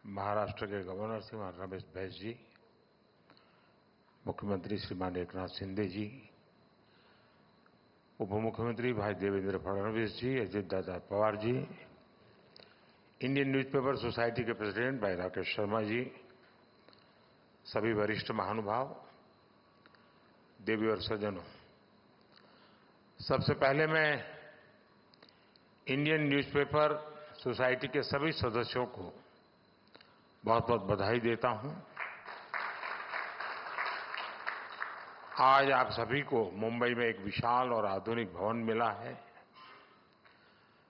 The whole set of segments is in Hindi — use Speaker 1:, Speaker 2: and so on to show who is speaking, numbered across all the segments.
Speaker 1: महाराष्ट्र के गवर्नर श्रीमान रमेश बैस जी, मुख्यमंत्री श्रीमान एकनाथ शिंदे जी, उप मुख्यमंत्री भाई देवेंद्र फडणवीस जी, Ajit Dada Pawar ji, Indian newspaper society के प्रेसिडेंट भाई राकेश शर्मा जी, सभी वरिष्ठ महानुभाव, देवी और सज्जनों, सबसे पहले मैं इंडियन न्यूज़पेपर सोसाइटी के सभी सदस्यों को बहुत बहुत बधाई देता हूं। आज आप सभी को मुंबई में एक विशाल और आधुनिक भवन मिला है।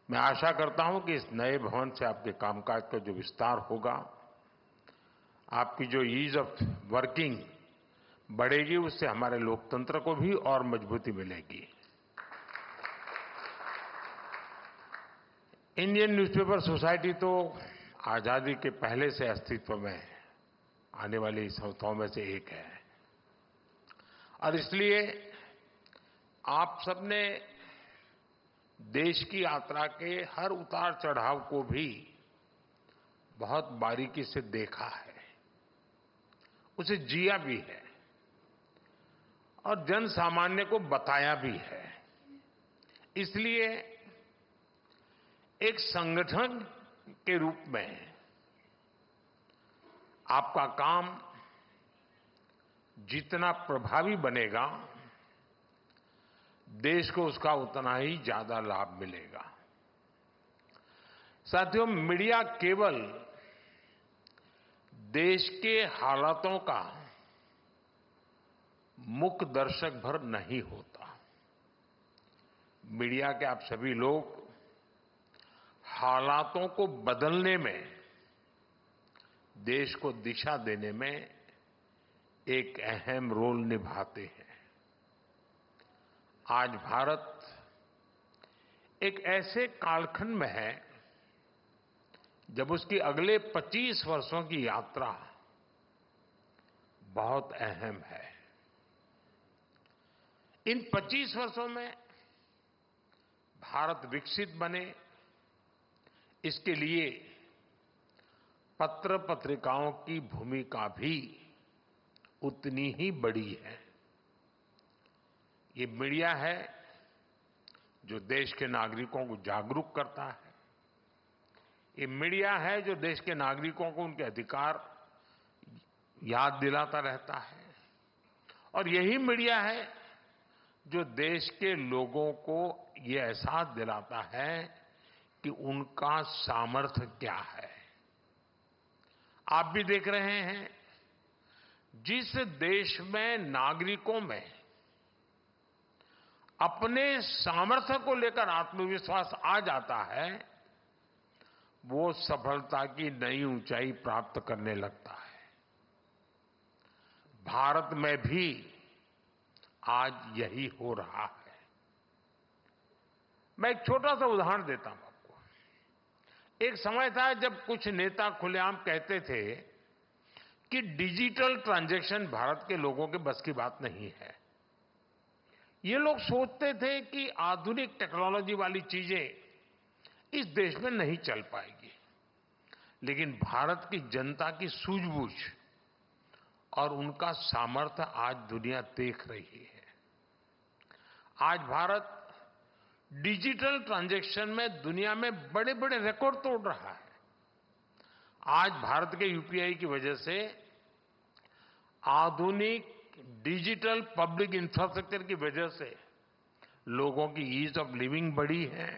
Speaker 1: मैं आशा करता हूं कि इस नए भवन से आपके कामकाज का जो विस्तार होगा, आपकी जो ईज ऑफ वर्किंग बढ़ेगी, उससे हमारे लोकतंत्र को भी और मजबूती मिलेगी। इंडियन न्यूज़पेपर सोसाइटी तो आजादी के पहले से अस्तित्व में आने वाली संस्थाओं में से एक है और इसलिए आप सबने देश की यात्रा के हर उतार चढ़ाव को भी बहुत बारीकी से देखा है, उसे जिया भी है और जन सामान्य को बताया भी है। इसलिए एक संगठन के रूप में आपका काम जितना प्रभावी बनेगा, देश को उसका उतना ही ज्यादा लाभ मिलेगा। साथियों, मीडिया केवल देश के हालातों का मुख्य दर्शक भर नहीं होता। मीडिया के आप सभी लोग हालातों को बदलने में, देश को दिशा देने में एक अहम रोल निभाते हैं। आज भारत एक ऐसे कालखंड में है जब उसकी अगले 25 वर्षों की यात्रा बहुत अहम है। इन 25 वर्षों में भारत विकसित बने, इसके लिए पत्र पत्रिकाओं की भूमिका भी उतनी ही बड़ी है। ये मीडिया है जो देश के नागरिकों को जागरूक करता है। ये मीडिया है जो देश के नागरिकों को उनके अधिकार याद दिलाता रहता है और यही मीडिया है जो देश के लोगों को ये एहसास दिलाता है कि उनका सामर्थ्य क्या है। आप भी देख रहे हैं, जिस देश में नागरिकों में अपने सामर्थ्य को लेकर आत्मविश्वास आ जाता है, वो सफलता की नई ऊंचाई प्राप्त करने लगता है। भारत में भी आज यही हो रहा है। मैं एक छोटा सा उदाहरण देता हूं आपको। एक समय था जब कुछ नेता खुलेआम कहते थे कि डिजिटल ट्रांजैक्शन भारत के लोगों के बस की बात नहीं है। ये लोग सोचते थे कि आधुनिक टेक्नोलॉजी वाली चीजें इस देश में नहीं चल पाएगी, लेकिन भारत की जनता की सूझबूझ और उनका सामर्थ्य आज दुनिया देख रही है। आज भारत डिजिटल ट्रांजैक्शन में दुनिया में बड़े बड़े रिकॉर्ड तोड़ रहा है। आज भारत के यूपीआई की वजह से आधुनिक डिजिटल पब्लिक इंफ्रास्ट्रक्चर की वजह से लोगों की ईज ऑफ लिविंग बढ़ी है।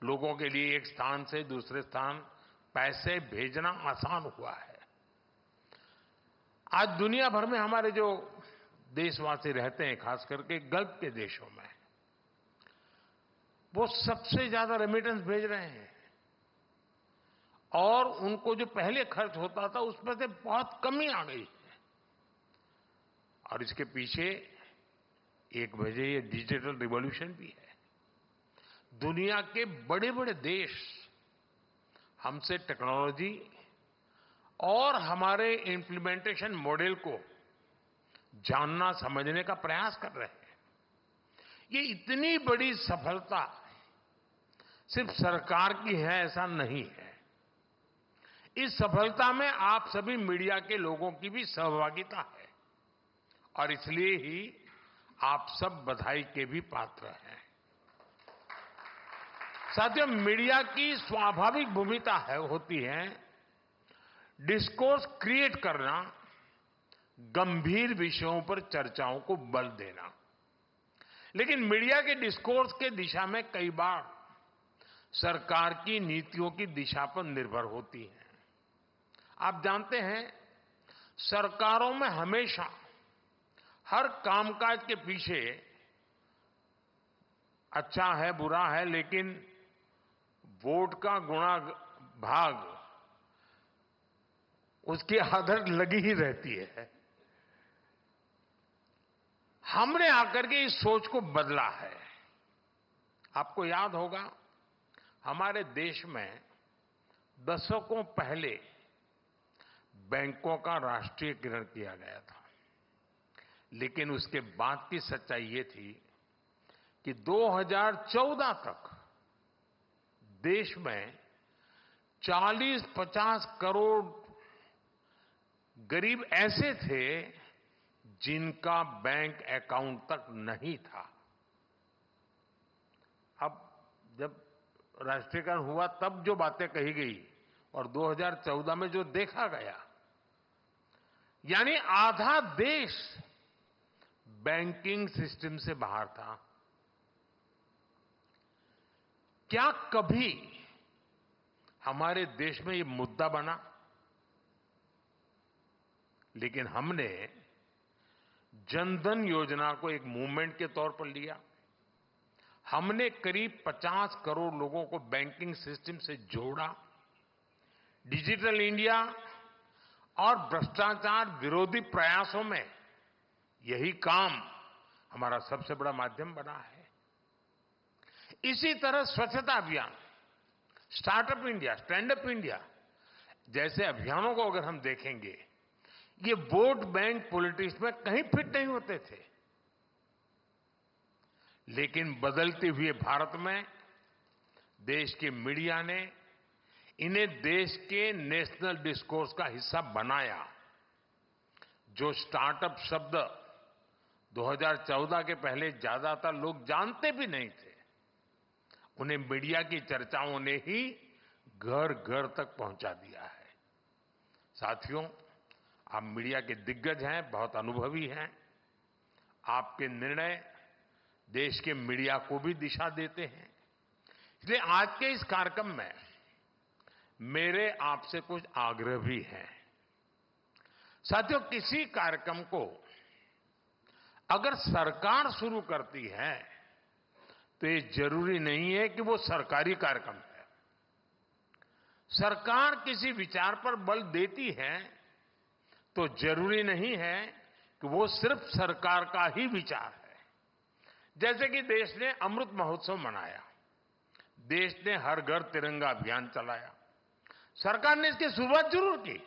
Speaker 1: लोगों के लिए एक स्थान से दूसरे स्थान पैसे भेजना आसान हुआ है। आज दुनिया भर में हमारे जो देशवासी रहते हैं, खास करके गल्फ के देशों में, वो सबसे ज्यादा रेमिटेंस भेज रहे हैं और उनको जो पहले खर्च होता था उसमें से बहुत कमी आ गई है। और इसके पीछे एक वजह ये डिजिटल रिवॉल्यूशन भी है। दुनिया के बड़े बड़े देश हमसे टेक्नोलॉजी और हमारे इंप्लीमेंटेशन मॉडल को जानना समझने का प्रयास कर रहे हैं। ये इतनी बड़ी सफलता सिर्फ सरकार की है ऐसा नहीं है। इस सफलता में आप सभी मीडिया के लोगों की भी सहभागिता है और इसलिए ही आप सब बधाई के भी पात्र हैं। साथियों, मीडिया की स्वाभाविक भूमिका होती है डिस्कोर्स क्रिएट करना, गंभीर विषयों पर चर्चाओं को बल देना। लेकिन मीडिया के डिस्कोर्स के दिशा में कई बार सरकार की नीतियों की दिशा पर निर्भर होती है। आप जानते हैं, सरकारों में हमेशा हर कामकाज के पीछे अच्छा है, बुरा है, लेकिन वोट का गुणा भाग उसकी आदत लगी ही रहती है। हमने आकर के इस सोच को बदला है। आपको याद होगा, हमारे देश में दशकों पहले बैंकों का राष्ट्रीयकरण किया गया था, लेकिन उसके बाद की सच्चाई ये थी कि 2014 तक देश में 40-50 करोड़ गरीब ऐसे थे जिनका बैंक अकाउंट तक नहीं था। अब जब राष्ट्रीयकरण हुआ तब जो बातें कही गई और 2014 में जो देखा गया, यानी आधा देश बैंकिंग सिस्टम से बाहर था। क्या कभी हमारे देश में ये मुद्दा बना? लेकिन हमने जनधन योजना को एक मूवमेंट के तौर पर लिया। हमने करीब 50 करोड़ लोगों को बैंकिंग सिस्टम से जोड़ा। डिजिटल इंडिया और भ्रष्टाचार विरोधी प्रयासों में यही काम हमारा सबसे बड़ा माध्यम बना है। इसी तरह स्वच्छता अभियान, startup India, stand up India जैसे अभियानों को अगर हम देखेंगे, ये वोट बैंक पॉलिटिक्स में कहीं फिट नहीं होते थे। लेकिन बदलते हुए भारत में देश की मीडिया ने इन्हें देश के नेशनल डिस्कोर्स का हिस्सा बनाया। जो स्टार्टअप शब्द 2014 के पहले ज्यादातर लोग जानते भी नहीं थे, उन्हें मीडिया की चर्चाओं ने ही घर घर तक पहुंचा दिया है। साथियों, आप मीडिया के दिग्गज हैं, बहुत अनुभवी हैं। आपके निर्णय देश के मीडिया को भी दिशा देते हैं। इसलिए आज के इस कार्यक्रम में मेरे आपसे कुछ आग्रह भी हैं। साथियों, किसी कार्यक्रम को अगर सरकार शुरू करती है तो ये जरूरी नहीं है कि वो सरकारी कार्यक्रम है। सरकार किसी विचार पर बल देती है तो जरूरी नहीं है कि वो सिर्फ सरकार का ही विचार है। जैसे कि देश ने अमृत महोत्सव मनाया, देश ने हर घर तिरंगा अभियान चलाया। सरकार ने इसकी शुरुआत जरूर की,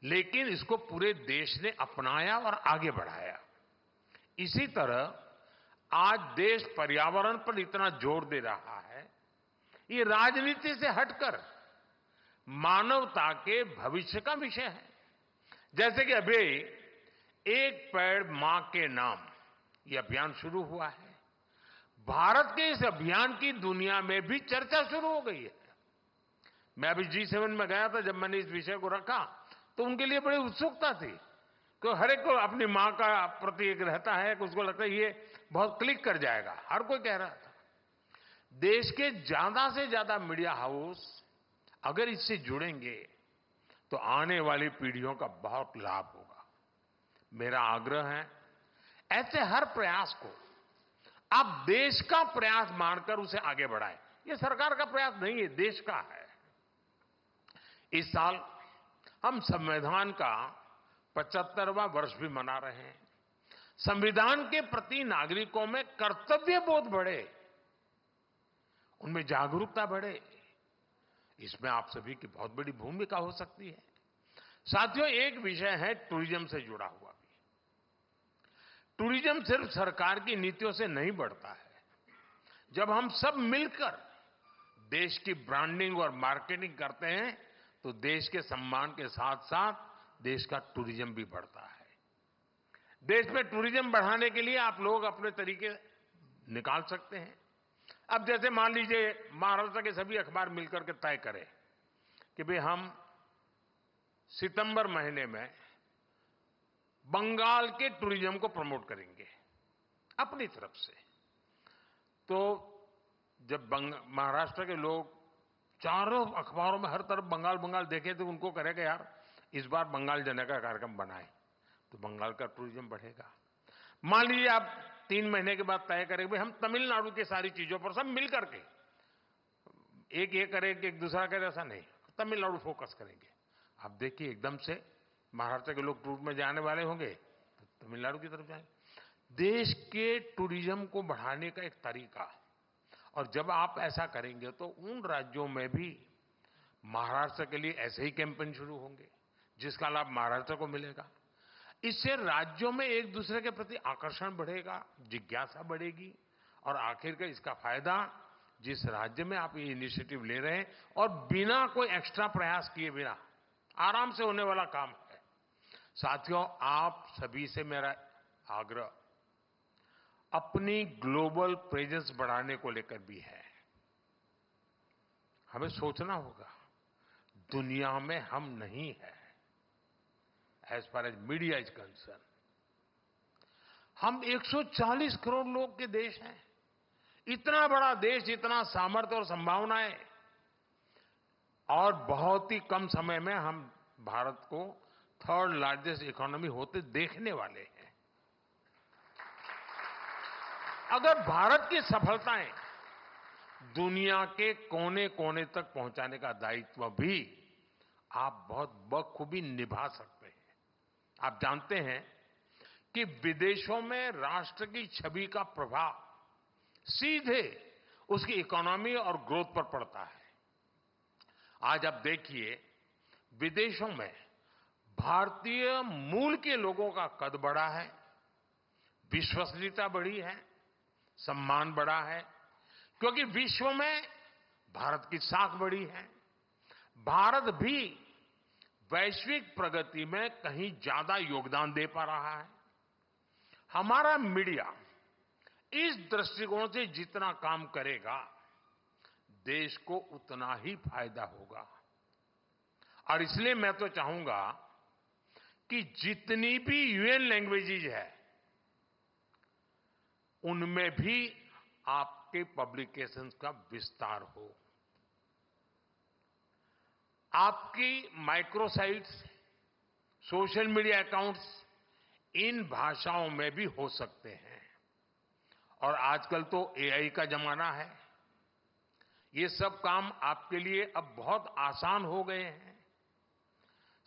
Speaker 1: लेकिन इसको पूरे देश ने अपनाया और आगे बढ़ाया। इसी तरह आज देश पर्यावरण पर इतना जोर दे रहा है, ये राजनीति से हटकर मानवता के भविष्य का विषय है। जैसे कि अभी एक पेड़ मां के नाम ये अभियान शुरू हुआ है। भारत के इस अभियान की दुनिया में भी चर्चा शुरू हो गई है। मैं अभी G7 में गया था, जब मैंने इस विषय को रखा तो उनके लिए बड़ी उत्सुकता थी, तो हर एक को अपनी मां का प्रति एक रहता है कि उसको लगता है ये बहुत क्लिक कर जाएगा। हर कोई कह रहा था। देश के ज्यादा से ज्यादा मीडिया हाउस अगर इससे जुड़ेंगे तो आने वाली पीढ़ियों का बहुत लाभ होगा। मेरा आग्रह है, ऐसे हर प्रयास को आप देश का प्रयास मानकर उसे आगे बढ़ाएं। ये सरकार का प्रयास नहीं है, देश का है। इस साल हम संविधान का 75वां वर्ष भी मना रहे हैं। संविधान के प्रति नागरिकों में कर्तव्य बोध बढ़े, उनमें जागरूकता बढ़े, इसमें आप सभी की बहुत बड़ी भूमिका हो सकती है। साथियों, एक विषय है टूरिज्म से जुड़ा हुआ भी। टूरिज्म सिर्फ सरकार की नीतियों से नहीं बढ़ता है। जब हम सब मिलकर देश की ब्रांडिंग और मार्केटिंग करते हैं तो देश के सम्मान के साथ साथ देश का टूरिज्म भी बढ़ता है। देश में टूरिज्म बढ़ाने के लिए आप लोग अपने तरीके निकाल सकते हैं। अब जैसे मान लीजिए महाराष्ट्र के सभी अखबार मिलकर के तय करें कि भाई हम सितंबर महीने में बंगाल के टूरिज्म को प्रमोट करेंगे अपनी तरफ से। तो जब महाराष्ट्र के लोग चारों अखबारों में हर तरफ बंगाल बंगाल देखे तो उनको करेगा यार इस बार बंगाल जाने का कार्यक्रम बनाए तो बंगाल का टूरिज्म बढ़ेगा। मान लीजिए आप 3 महीने के बाद तय करेंगे हम तमिलनाडु की सारी चीजों पर सब मिल करके एक ये करेंगे एक दूसरा करे, ऐसा नहीं, तमिलनाडु फोकस करेंगे। आप देखिए एकदम से महाराष्ट्र के लोग टूर में जाने वाले होंगे तो तमिलनाडु की तरफ जाएंगे। देश के टूरिज्म को बढ़ाने का एक तरीका, और जब आप ऐसा करेंगे तो उन राज्यों में भी महाराष्ट्र के लिए ऐसे ही कैंपेन शुरू होंगे जिसका लाभ महाराष्ट्र को मिलेगा। इससे राज्यों में एक दूसरे के प्रति आकर्षण बढ़ेगा, जिज्ञासा बढ़ेगी, और आखिरकार इसका फायदा जिस राज्य में आप ये इनिशिएटिव ले रहे हैं और बिना कोई एक्स्ट्रा प्रयास किए बिना आराम से होने वाला काम है। साथियों, आप सभी से मेरा आग्रह अपनी ग्लोबल प्रेजेंस बढ़ाने को लेकर भी है। हमें सोचना होगा दुनिया में हम नहीं है as far as media is concern. हम 140 करोड़ लोग के देश हैं। इतना बड़ा देश, इतना सामर्थ्य और संभावनाएं, और बहुत ही कम समय में हम भारत को 3rd लार्जेस्ट इकोनॉमी होते देखने वाले हैं। अगर भारत की सफलताएं दुनिया के कोने कोने तक पहुंचाने का दायित्व भी आप बहुत बखूबी निभा सकते हैं। आप जानते हैं कि विदेशों में राष्ट्र की छवि का प्रभाव सीधे उसकी इकोनॉमी और ग्रोथ पर पड़ता है। आज आप देखिए विदेशों में भारतीय मूल के लोगों का कद बढ़ा है, विश्वसनीयता बढ़ी है, सम्मान बढ़ा है, क्योंकि विश्व में भारत की साख बढ़ी है। भारत भी वैश्विक प्रगति में कहीं ज्यादा योगदान दे पा रहा है। हमारा मीडिया इस दृष्टिकोण से जितना काम करेगा देश को उतना ही फायदा होगा। और इसलिए मैं तो चाहूंगा कि जितनी भी यूएन लैंग्वेजेज है उनमें भी आपके पब्लिकेशंस का विस्तार हो। आपकी microsites, social media accounts in भाषाओं में भी हो सकते हैं। और आजकल तो एआई का जमाना है, ये सब काम आपके लिए अब बहुत आसान हो गए हैं।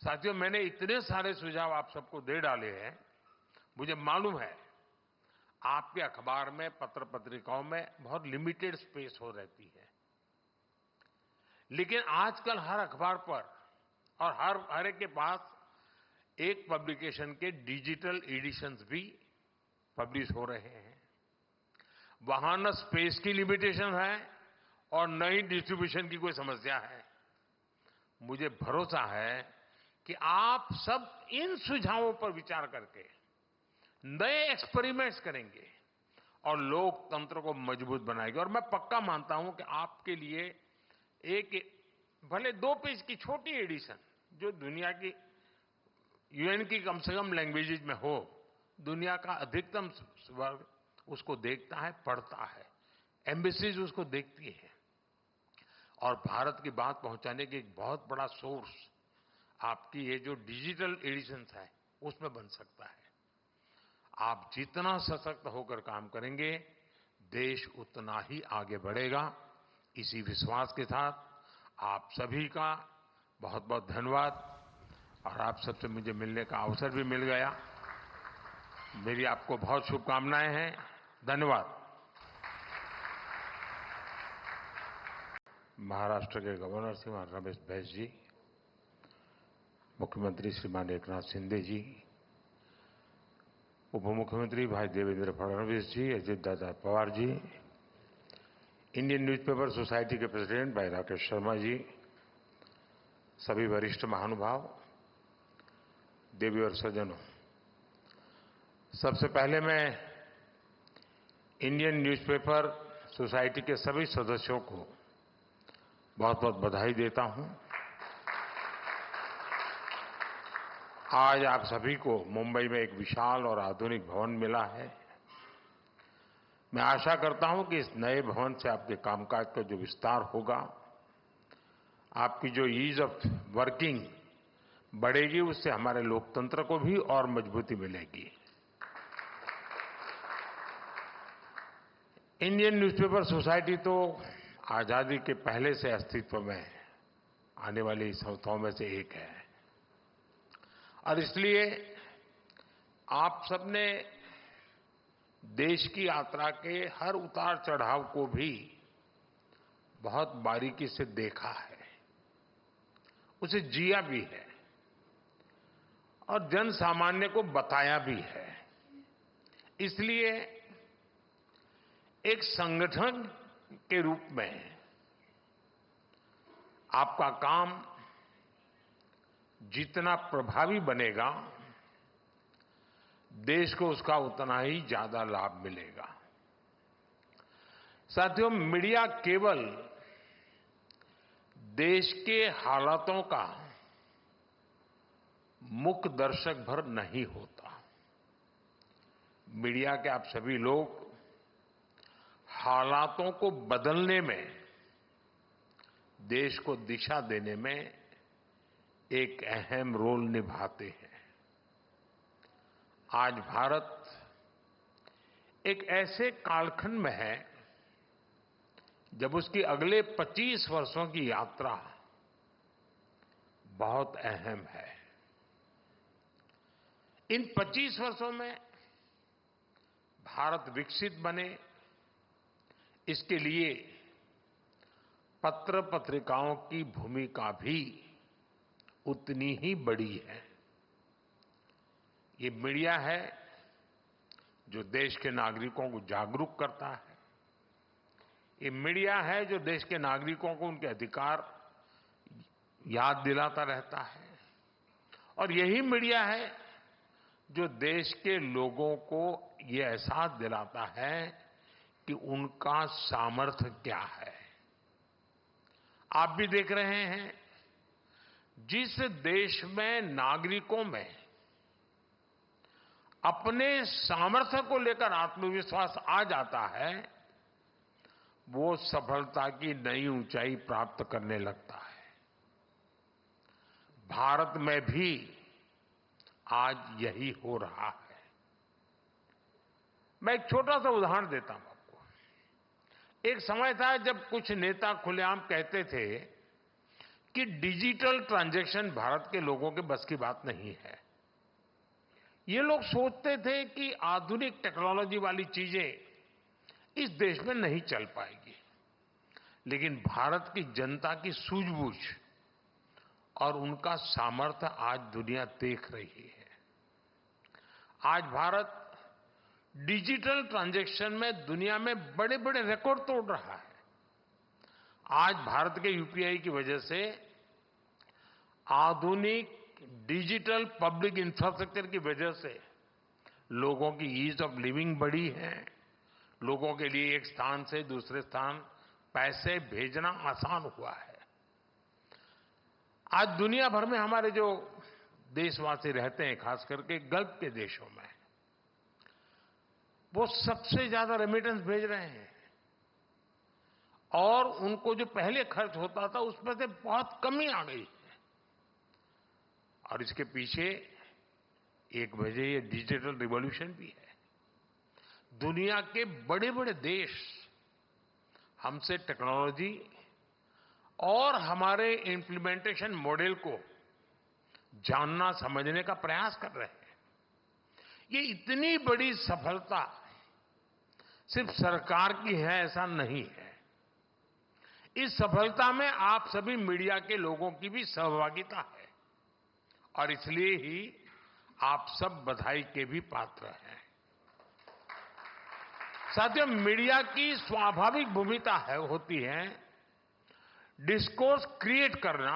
Speaker 1: साथियों, मैंने इतने सारे सुझाव आप सबको दे डाले हैं, मुझे मालूम है आपके अखबार में, पत्र पत्रिकाओं में बहुत लिमिटेड स्पेस हो रहती है, लेकिन आजकल हर अखबार पर और हर एक के पास एक पब्लिकेशन के डिजिटल एडिशंस भी पब्लिश हो रहे हैं। वहां न स्पेस की लिमिटेशन है और न ही डिस्ट्रीब्यूशन की कोई समस्या है। मुझे भरोसा है कि आप सब इन सुझावों पर विचार करके नए एक्सपेरिमेंट्स करेंगे और लोकतंत्र को मजबूत बनाएंगे। और मैं पक्का मानता हूं कि आपके लिए एक भले 2 पेज की छोटी एडिशन जो दुनिया की यूएन की कम से कम लैंग्वेजेज में हो, दुनिया का अधिकतम वर्ग उसको देखता है, पढ़ता है, एम्बेसीज उसको देखती है, और भारत की बात पहुंचाने की एक बहुत बड़ा सोर्स आपकी ये जो डिजिटल एडिशंस है उसमें बन सकता है। आप जितना सशक्त होकर काम करेंगे देश उतना ही आगे बढ़ेगा। इसी विश्वास के साथ आप सभी का बहुत बहुत धन्यवाद। और आप सबसे मुझे मिलने का अवसर भी मिल गया। मेरी आपको बहुत शुभकामनाएं हैं। धन्यवाद। महाराष्ट्र के गवर्नर श्रीमान रमेश बैस जी, मुख्यमंत्री श्रीमान एकनाथ शिंदे जी, उप मुख्यमंत्री भाई देवेंद्र फडणवीस जी, Ajit Dada Pawar ji, Indian newspaper society के प्रेसिडेंट भाई राकेश शर्मा जी, सभी वरिष्ठ महानुभाव, देवी और सज्जनों, सबसे पहले मैं इंडियन न्यूज़पेपर सोसाइटी के सभी सदस्यों को बहुत बहुत बधाई देता हूं। आज आप सभी को मुंबई में एक विशाल और आधुनिक भवन मिला है। मैं आशा करता हूं कि इस नए भवन से आपके कामकाज का जो विस्तार होगा, आपकी जो ईज ऑफ वर्किंग बढ़ेगी, उससे हमारे लोकतंत्र को भी और मजबूती मिलेगी। इंडियन न्यूज़पेपर सोसाइटी तो आजादी के पहले से अस्तित्व में आने वाली संस्थाओं में से एक है और इसलिए आप सबने देश की यात्रा के हर उतार चढ़ाव को भी बहुत बारीकी से देखा है, उसे जिया भी है और जन सामान्य को बताया भी है। इसलिए एक संगठन के रूप में आपका काम जितना प्रभावी बनेगा, देश को उसका उतना ही ज्यादा लाभ मिलेगा। साथियों, मीडिया केवल देश के हालातों का मुख्य दर्शक भर नहीं होता। मीडिया के आप सभी लोग हालातों को बदलने में, देश को दिशा देने में एक अहम रोल निभाते हैं। आज भारत एक ऐसे कालखंड में है जब उसकी अगले 25 वर्षों की यात्रा बहुत अहम है। इन 25 वर्षों में भारत विकसित बने, इसके लिए पत्र पत्रिकाओं की भूमिका भी उतनी ही बड़ी है। ये मीडिया है जो देश के नागरिकों को जागरूक करता है। ये मीडिया है जो देश के नागरिकों को उनके अधिकार याद दिलाता रहता है और यही मीडिया है जो देश के लोगों को ये एहसास दिलाता है कि उनका सामर्थ्य क्या है। आप भी देख रहे हैं, जिस देश में नागरिकों में अपने सामर्थ्य को लेकर आत्मविश्वास आ जाता है, वो सफलता की नई ऊंचाई प्राप्त करने लगता है। भारत में भी आज यही हो रहा है। मैं एक छोटा सा उदाहरण देता हूं आपको। एक समय था जब कुछ नेता खुलेआम कहते थे कि डिजिटल ट्रांजैक्शन भारत के लोगों के बस की बात नहीं है। ये लोग सोचते थे कि आधुनिक टेक्नोलॉजी वाली चीजें इस देश में नहीं चल पाएगी, लेकिन भारत की जनता की सूझबूझ और उनका सामर्थ्य आज दुनिया देख रही है। आज भारत डिजिटल ट्रांजैक्शन में दुनिया में बड़े बड़े रिकॉर्ड तोड़ रहा है। आज भारत के यूपीआई की वजह से आधुनिक डिजिटल पब्लिक इंफ्रास्ट्रक्चर की वजह से लोगों की ईज ऑफ लिविंग बढ़ी है। लोगों के लिए एक स्थान से दूसरे स्थान पैसे भेजना आसान हुआ है। आज दुनिया भर में हमारे जो देशवासी रहते हैं, खास करके गल्फ के देशों में, वो सबसे ज्यादा रेमिटेंस भेज रहे हैं और उनको जो पहले खर्च होता था उसमें से बहुत कमी आ गई है। और इसके पीछे एक वजह ये डिजिटल रिवॉल्यूशन भी है। दुनिया के बड़े बड़े देश हमसे टेक्नोलॉजी और हमारे इंप्लीमेंटेशन मॉडल को जानना समझने का प्रयास कर रहे हैं। ये इतनी बड़ी सफलता सिर्फ सरकार की है ऐसा नहीं है। इस सफलता में आप सभी मीडिया के लोगों की भी सहभागिता है और इसलिए ही आप सब बधाई के भी पात्र हैं। साथियों, मीडिया की स्वाभाविक भूमिका होती है डिस्कोर्स क्रिएट करना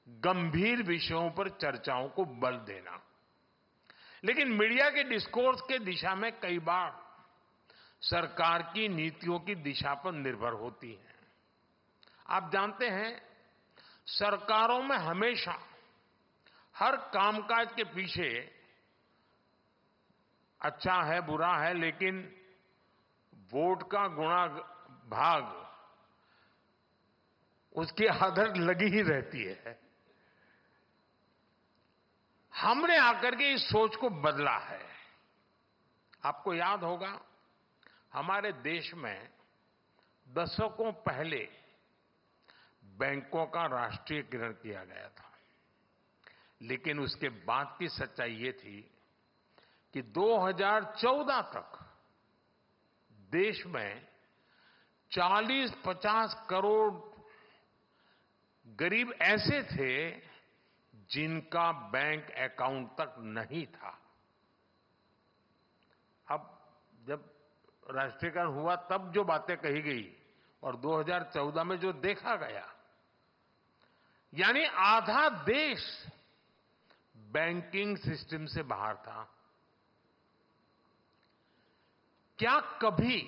Speaker 1: गंभीर विषयों पर चर्चाओं को बल देना। लेकिन मीडिया के डिस्कोर्स के दिशा में कई बार सरकार की नीतियों की दिशा पर निर्भर होती है। आप जानते हैं, सरकारों में हमेशा हर कामकाज के पीछे अच्छा है बुरा है, लेकिन वोट का गुणा भाग उसकी आदत लगी ही रहती है। हमने आकर के इस सोच को बदला है। आपको याद होगा, हमारे देश में दशकों पहले बैंकों का राष्ट्रीयकरण किया गया था, लेकिन उसके बाद की सच्चाई ये थी कि 2014 तक देश में 40-50 करोड़ गरीब ऐसे थे जिनका बैंक अकाउंट तक नहीं था। अब जब राष्ट्रीयकरण हुआ तब जो बातें कही गई और 2014 में जो देखा गया, यानी आधा देश बैंकिंग सिस्टम से बाहर था। क्या कभी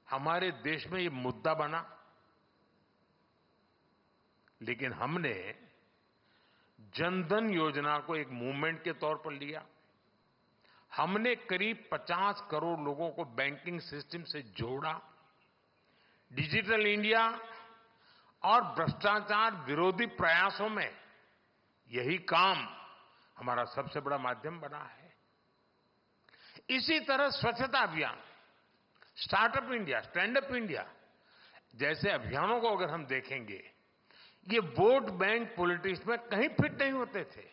Speaker 1: हमारे देश में ये मुद्दा बना? लेकिन हमने जनधन योजना को एक मूवमेंट के तौर पर लिया। हमने करीब 50 करोड़ लोगों को बैंकिंग सिस्टम से जोड़ा। डिजिटल इंडिया और भ्रष्टाचार विरोधी प्रयासों में यही काम हमारा सबसे बड़ा माध्यम बना है। इसी तरह स्वच्छता अभियान, startup India, stand up India जैसे अभियानों को अगर हम देखेंगे, ये वोट बैंक पॉलिटिक्स में कहीं फिट नहीं होते थे।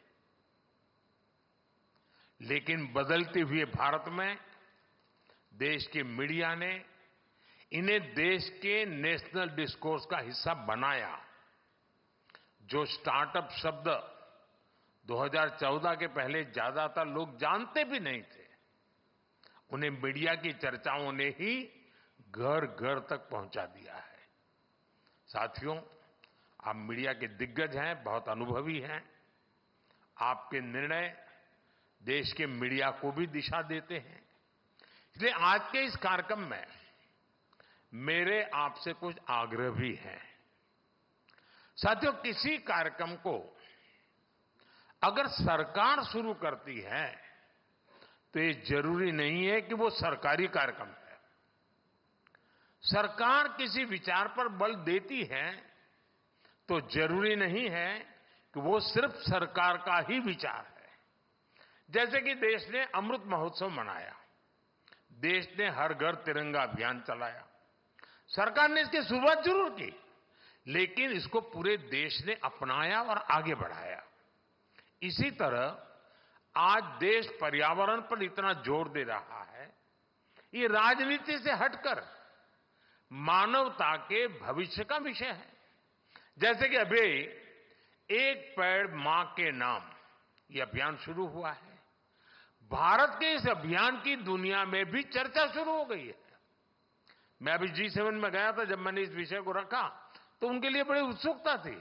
Speaker 1: लेकिन बदलते हुए भारत में देश के मीडिया ने इन्हें देश के नेशनल डिस्कोर्स का हिस्सा बनाया। जो स्टार्टअप शब्द 2014 के पहले ज्यादातर लोग जानते भी नहीं थे, उन्हें मीडिया की चर्चाओं ने ही घर घर तक पहुंचा दिया है। साथियों, आप मीडिया के दिग्गज हैं, बहुत अनुभवी हैं। आपके निर्णय देश के मीडिया को भी दिशा देते हैं। इसलिए आज के इस कार्यक्रम में मेरे आपसे कुछ आग्रह भी हैं। साथियों, किसी कार्यक्रम को अगर सरकार शुरू करती है तो ये जरूरी नहीं है कि वो सरकारी कार्यक्रम है। सरकार किसी विचार पर बल देती है तो जरूरी नहीं है कि वो सिर्फ सरकार का ही विचार है। जैसे कि देश ने अमृत महोत्सव मनाया, देश ने हर घर तिरंगा अभियान चलाया। सरकार ने इसकी शुरुआत जरूर की, लेकिन इसको पूरे देश ने अपनाया और आगे बढ़ाया। इसी तरह आज देश पर्यावरण पर इतना जोर दे रहा है, ये राजनीति से हटकर मानवता के भविष्य का विषय है। जैसे कि अभी एक पेड़ मां के नाम ये अभियान शुरू हुआ है। भारत के इस अभियान की दुनिया में भी चर्चा शुरू हो गई है। मैं अभी G7 में गया था, जब मैंने इस विषय को रखा तो उनके लिए बड़ी उत्सुकता थी,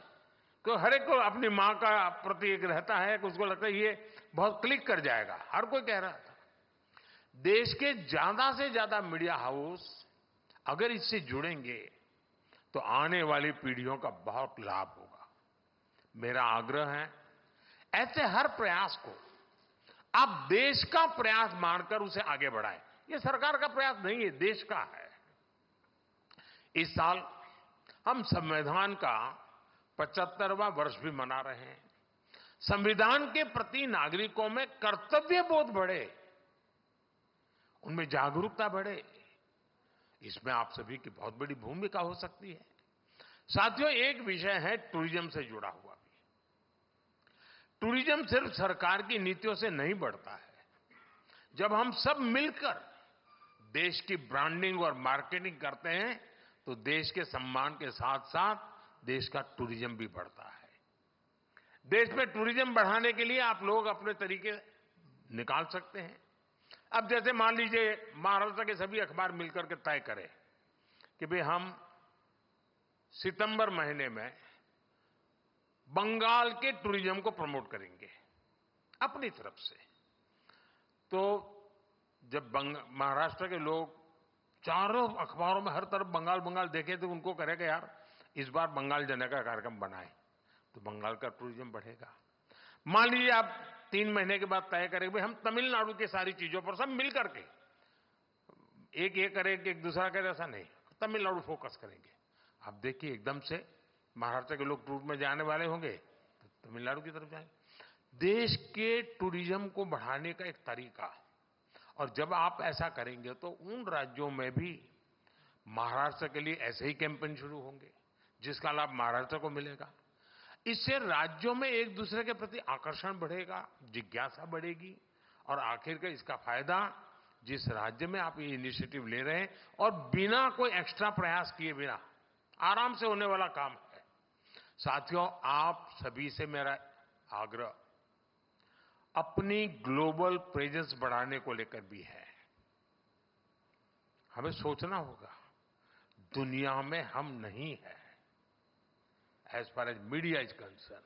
Speaker 1: क्योंकि हर एक को अपनी मां का प्रति एक रहता है कि उसको लगता है ये बहुत क्लिक कर जाएगा। हर कोई कह रहा था। देश के ज्यादा से ज्यादा मीडिया हाउस अगर इससे जुड़ेंगे तो आने वाली पीढ़ियों का बहुत लाभ होगा। मेरा आग्रह है, ऐसे हर प्रयास को आप देश का प्रयास मानकर उसे आगे बढ़ाएं। ये सरकार का प्रयास नहीं है, देश का है। इस साल हम संविधान का 75वां वर्ष भी मना रहे हैं। संविधान के प्रति नागरिकों में कर्तव्य बोध बढ़े, उनमें जागरूकता बढ़े, इसमें आप सभी की बहुत बड़ी भूमिका हो सकती है। साथियों, एक विषय है टूरिज्म से जुड़ा हुआ भी। टूरिज्म सिर्फ सरकार की नीतियों से नहीं बढ़ता है। जब हम सब मिलकर देश की ब्रांडिंग और मार्केटिंग करते हैं तो देश के सम्मान के साथ साथ देश का टूरिज्म भी बढ़ता है। देश में टूरिज्म बढ़ाने के लिए आप लोग अपने तरीके निकाल सकते हैं। अब जैसे मान लीजिए महाराष्ट्र के सभी अखबार मिलकर के तय करें कि भाई हम सितंबर महीने में बंगाल के टूरिज्म को प्रमोट करेंगे अपनी तरफ से। तो जब महाराष्ट्र के लोग चारों अखबारों में हर तरफ बंगाल बंगाल देखे तो उनको करेगा यार इस बार बंगाल जाने का कार्यक्रम बनाए, तो बंगाल का टूरिज्म बढ़ेगा। मान लीजिए आप 3 महीने के बाद तय करेंगे भाई हम तमिलनाडु के सारी चीजों पर सब मिल करके, एक ये करे कि एक दूसरा करे, ऐसा नहीं, तमिलनाडु फोकस करेंगे। आप देखिए एकदम से महाराष्ट्र के लोग टूर में जाने वाले होंगे तो तमिलनाडु की तरफ जाएंगे। देश के टूरिज्म को बढ़ाने का एक तरीका, और जब आप ऐसा करेंगे तो उन राज्यों में भी महाराष्ट्र के लिए ऐसे ही कैंपेन शुरू होंगे जिसका लाभ महाराष्ट्र को मिलेगा। इससे राज्यों में एक दूसरे के प्रति आकर्षण बढ़ेगा, जिज्ञासा बढ़ेगी, और आखिर का इसका फायदा जिस राज्य में आप ये इनिशिएटिव ले रहे हैं और बिना कोई एक्स्ट्रा प्रयास किए बिना आराम से होने वाला काम है। साथियों, आप सभी से मेरा आग्रह अपनी ग्लोबल प्रेजेंस बढ़ाने को लेकर भी है। हमें सोचना होगा दुनिया में हम नहीं है as far as media is concern.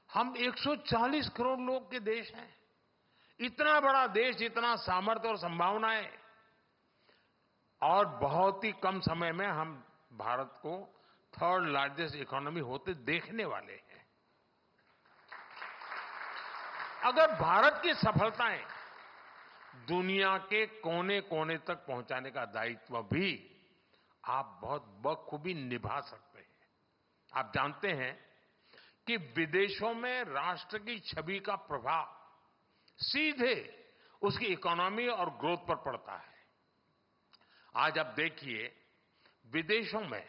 Speaker 1: हम 140 करोड़ लोग के देश हैं। इतना बड़ा देश, इतना सामर्थ्य और संभावनाएं, और बहुत ही कम समय में हम भारत को 3rd लार्जेस्ट इकोनॉमी होते देखने वाले हैं। अगर भारत की सफलताएं दुनिया के कोने कोने तक पहुंचाने का दायित्व भी आप बहुत बखूबी निभा सकते हैं। आप जानते हैं कि विदेशों में राष्ट्र की छवि का प्रभाव सीधे उसकी इकोनॉमी और ग्रोथ पर पड़ता है। आज आप देखिए विदेशों में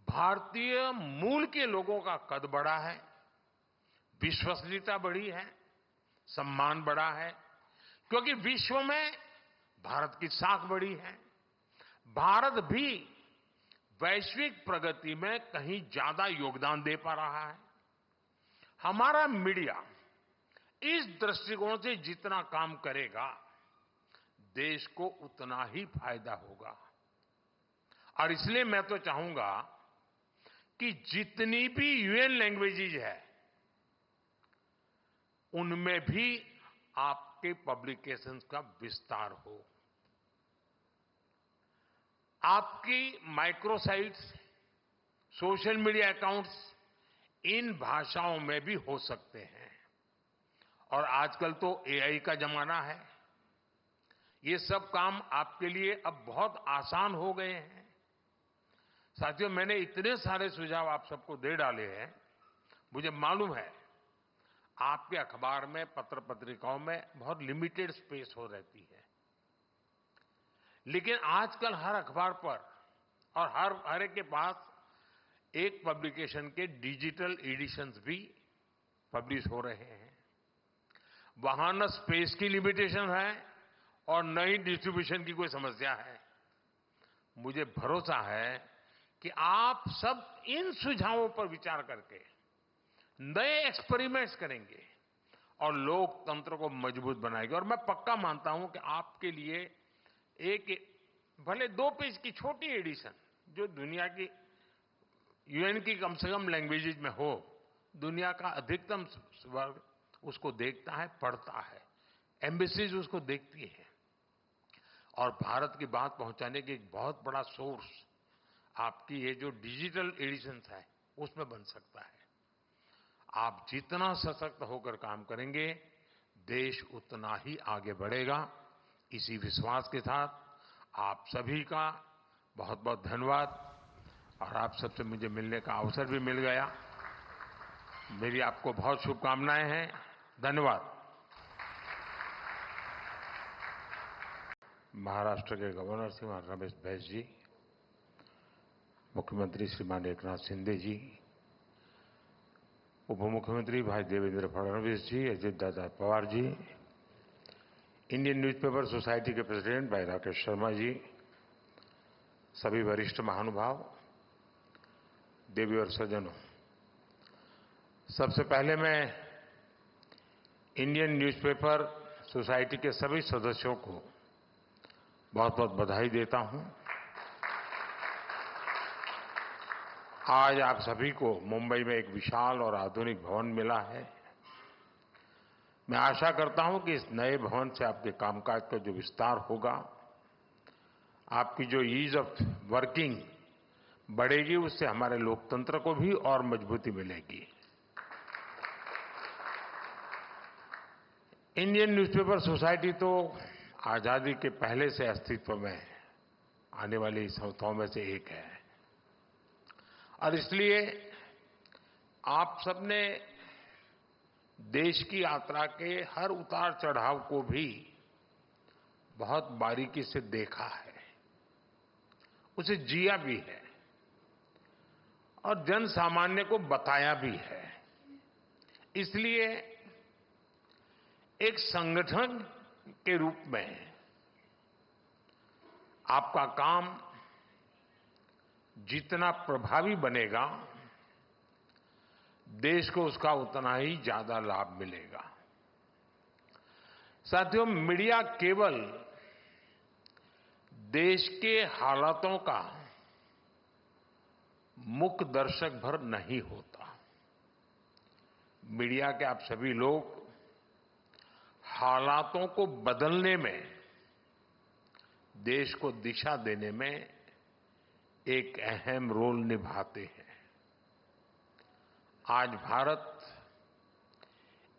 Speaker 1: भारतीय मूल के लोगों का कद बढ़ा है, विश्वसनीयता बढ़ी है, सम्मान बढ़ा है, क्योंकि विश्व में भारत की साख बढ़ी है। भारत भी वैश्विक प्रगति में कहीं ज्यादा योगदान दे पा रहा है। हमारा मीडिया इस दृष्टिकोण से जितना काम करेगा देश को उतना ही फायदा होगा। और इसलिए मैं तो चाहूंगा कि जितनी भी यूएन लैंग्वेजेज है उनमें भी आपके पब्लिकेशंस का विस्तार हो। आपकी microsites, social media accounts in भाषाओं में भी हो सकते हैं। और आजकल तो एआई का जमाना है, ये सब काम आपके लिए अब बहुत आसान हो गए हैं। साथियों, मैंने इतने सारे सुझाव आप सबको दे डाले हैं, मुझे मालूम है आपके अखबार में, पत्र पत्रिकाओं में बहुत लिमिटेड स्पेस हो रहती है, लेकिन आजकल हर अखबार पर और हर एक के पास एक पब्लिकेशन के डिजिटल एडिशंस भी पब्लिश हो रहे हैं। वहां न स्पेस की लिमिटेशन है और न ही डिस्ट्रीब्यूशन की कोई समस्या है। मुझे भरोसा है कि आप सब इन सुझावों पर विचार करके नए एक्सपेरिमेंट्स करेंगे और लोकतंत्र को मजबूत बनाएंगे। और मैं पक्का मानता हूं कि आपके लिए एक भले 2 पेज की छोटी एडिशन जो दुनिया की यूएन की कम से कम लैंग्वेजेज में हो, दुनिया का अधिकतम वर्ग उसको देखता है, पढ़ता है, एम्बेसीज उसको देखती है, और भारत की बात पहुंचाने की एक बहुत बड़ा सोर्स आपकी ये जो डिजिटल एडिशंस है उसमें बन सकता है। आप जितना सशक्त होकर काम करेंगे देश उतना ही आगे बढ़ेगा। इसी विश्वास के साथ आप सभी का बहुत बहुत धन्यवाद। और आप सबसे मुझे मिलने का अवसर भी मिल गया। मेरी आपको बहुत शुभकामनाएं हैं। धन्यवाद। महाराष्ट्र के गवर्नर श्रीमान रमेश बैस जी, मुख्यमंत्री श्रीमान एकनाथ शिंदे जी, उप मुख्यमंत्री भाई देवेंद्र फडणवीस जी, Ajit Dada Pawar ji, Indian newspaper society के प्रेसिडेंट भाई राकेश शर्मा जी, सभी वरिष्ठ महानुभाव, देवी और सज्जनों, सबसे पहले मैं इंडियन न्यूज़पेपर सोसाइटी के सभी सदस्यों को बहुत बहुत बधाई देता हूं। आज आप सभी को मुंबई में एक विशाल और आधुनिक भवन मिला है। मैं आशा करता हूं कि इस नए भवन से आपके कामकाज का जो विस्तार होगा, आपकी जो ईज ऑफ वर्किंग बढ़ेगी, उससे हमारे लोकतंत्र को भी और मजबूती मिलेगी। इंडियन न्यूज़पेपर सोसाइटी तो आजादी के पहले से अस्तित्व में आने वाली संस्थाओं में से एक है और इसलिए आप सबने देश की यात्रा के हर उतार चढ़ाव को भी बहुत बारीकी से देखा है, उसे जिया भी है और जन सामान्य को बताया भी है। इसलिए एक संगठन के रूप में आपका काम जितना प्रभावी बनेगा, देश को उसका उतना ही ज्यादा लाभ मिलेगा। साथियों, मीडिया केवल देश के हालातों का मुख दर्शक भर नहीं होता। मीडिया के आप सभी लोग हालातों को बदलने में, देश को दिशा देने में एक अहम रोल निभाते हैं। आज भारत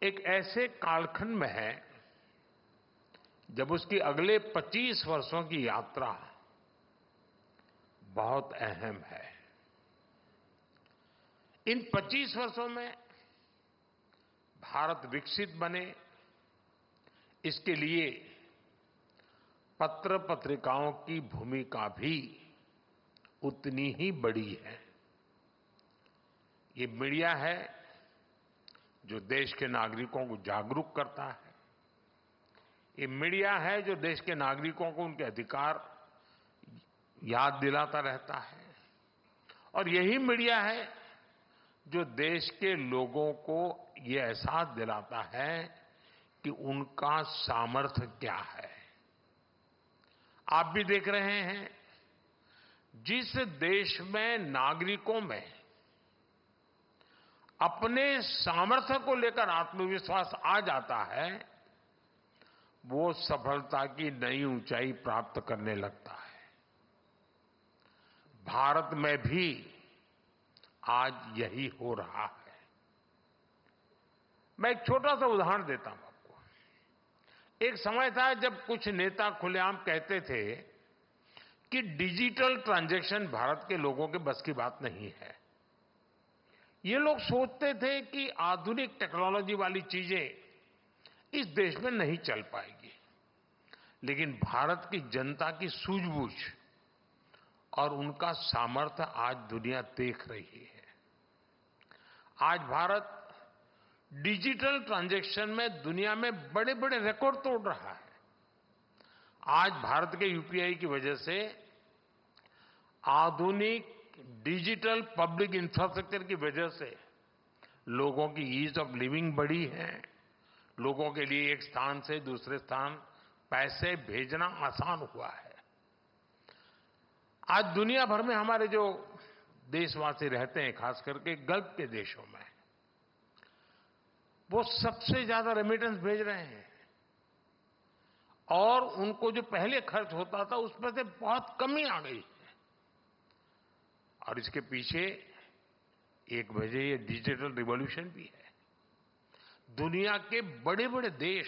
Speaker 1: एक ऐसे कालखंड में है जब उसकी अगले 25 वर्षों की यात्रा बहुत अहम है। इन 25 वर्षों में भारत विकसित बने, इसके लिए पत्र पत्रिकाओं की भूमिका भी उतनी ही बड़ी है। ये मीडिया है जो देश के नागरिकों को जागरूक करता है। ये मीडिया है जो देश के नागरिकों को उनके अधिकार याद दिलाता रहता है और यही मीडिया है जो देश के लोगों को ये एहसास दिलाता है कि उनका सामर्थ्य क्या है। आप भी देख रहे हैं, जिस देश में नागरिकों में अपने सामर्थ्य को लेकर आत्मविश्वास आ जाता है, वो सफलता की नई ऊंचाई प्राप्त करने लगता है। भारत में भी आज यही हो रहा है। मैं एक छोटा सा उदाहरण देता हूं आपको। एक समय था जब कुछ नेता खुलेआम कहते थे कि डिजिटल ट्रांजैक्शन भारत के लोगों के बस की बात नहीं है। ये लोग सोचते थे कि आधुनिक टेक्नोलॉजी वाली चीजें इस देश में नहीं चल पाएगी, लेकिन भारत की जनता की सूझबूझ और उनका सामर्थ्य आज दुनिया देख रही है। आज भारत डिजिटल ट्रांजैक्शन में दुनिया में बड़े बड़े रिकॉर्ड तोड़ रहा है। आज भारत के यूपीआई की वजह से आधुनिक डिजिटल पब्लिक इंफ्रास्ट्रक्चर की वजह से लोगों की ईज ऑफ लिविंग बढ़ी है। लोगों के लिए एक स्थान से दूसरे स्थान पैसे भेजना आसान हुआ है। आज दुनिया भर में हमारे जो देशवासी रहते हैं, खास करके गल्फ के देशों में, वो सबसे ज्यादा रेमिटेंस भेज रहे हैं और उनको जो पहले खर्च होता था उसमें से बहुत कमी आ गई है। और इसके पीछे एक वजह ये डिजिटल रिवॉल्यूशन भी है। दुनिया के बड़े बड़े देश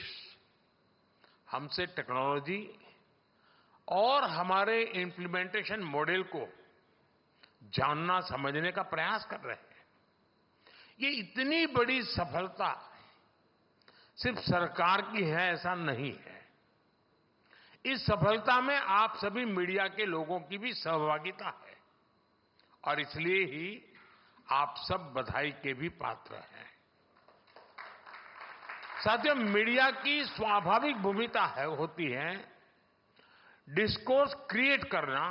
Speaker 1: हमसे टेक्नोलॉजी और हमारे इंप्लीमेंटेशन मॉडल को जानना समझने का प्रयास कर रहे हैं। ये इतनी बड़ी सफलता सिर्फ सरकार की है ऐसा नहीं है। इस सफलता में आप सभी मीडिया के लोगों की भी सहभागिता है और इसलिए ही आप सब बधाई के भी पात्र हैं। साथियों, मीडिया की स्वाभाविक भूमिका होती है डिस्कोर्स क्रिएट करना,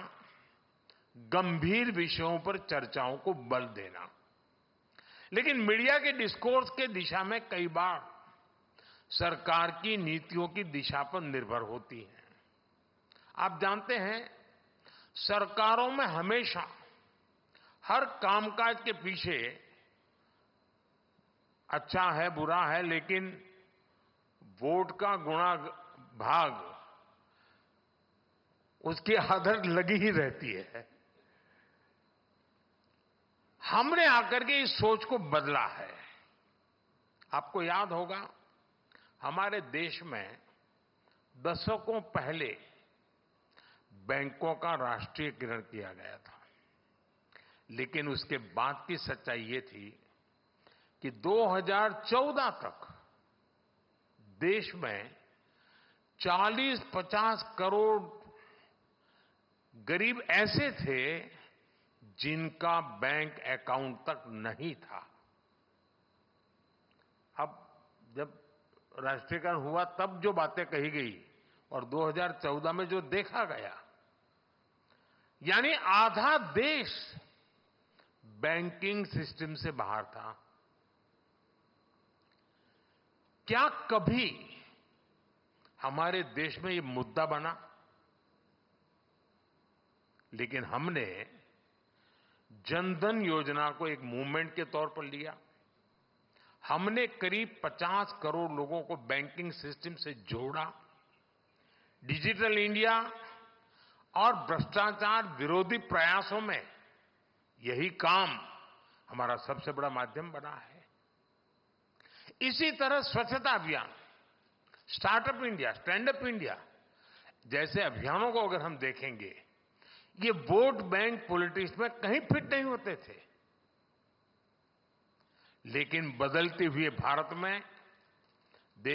Speaker 1: गंभीर विषयों पर चर्चाओं को बल देना। लेकिन मीडिया के डिस्कोर्स के दिशा में कई बार सरकार की नीतियों की दिशा पर निर्भर होती है। आप जानते हैं, सरकारों में हमेशा हर कामकाज के पीछे अच्छा है बुरा है, लेकिन वोट का गुणा भाग उसकी आदत लगी ही रहती है। हमने आकर के इस सोच को बदला है। आपको याद होगा, हमारे देश में दशकों पहले बैंकों का राष्ट्रीयकरण किया गया था, लेकिन उसके बाद की सच्चाई ये थी कि 2014 तक देश में 40-50 करोड़ गरीब ऐसे थे जिनका बैंक अकाउंट तक नहीं था। अब जब राष्ट्रीयकरण हुआ तब जो बातें कही गई और 2014 में जो देखा गया, यानी आधा देश बैंकिंग सिस्टम से बाहर था। क्या कभी हमारे देश में ये मुद्दा बना? लेकिन हमने जनधन योजना को एक मूवमेंट के तौर पर लिया। हमने करीब 50 करोड़ लोगों को बैंकिंग सिस्टम से जोड़ा। डिजिटल इंडिया और भ्रष्टाचार विरोधी प्रयासों में यही काम हमारा सबसे बड़ा माध्यम बना है। इसी तरह स्वच्छता अभियान, startup India, stand up India जैसे अभियानों को अगर हम देखेंगे, ये वोट बैंक पॉलिटिक्स में कहीं फिट नहीं होते थे। लेकिन बदलते हुए भारत में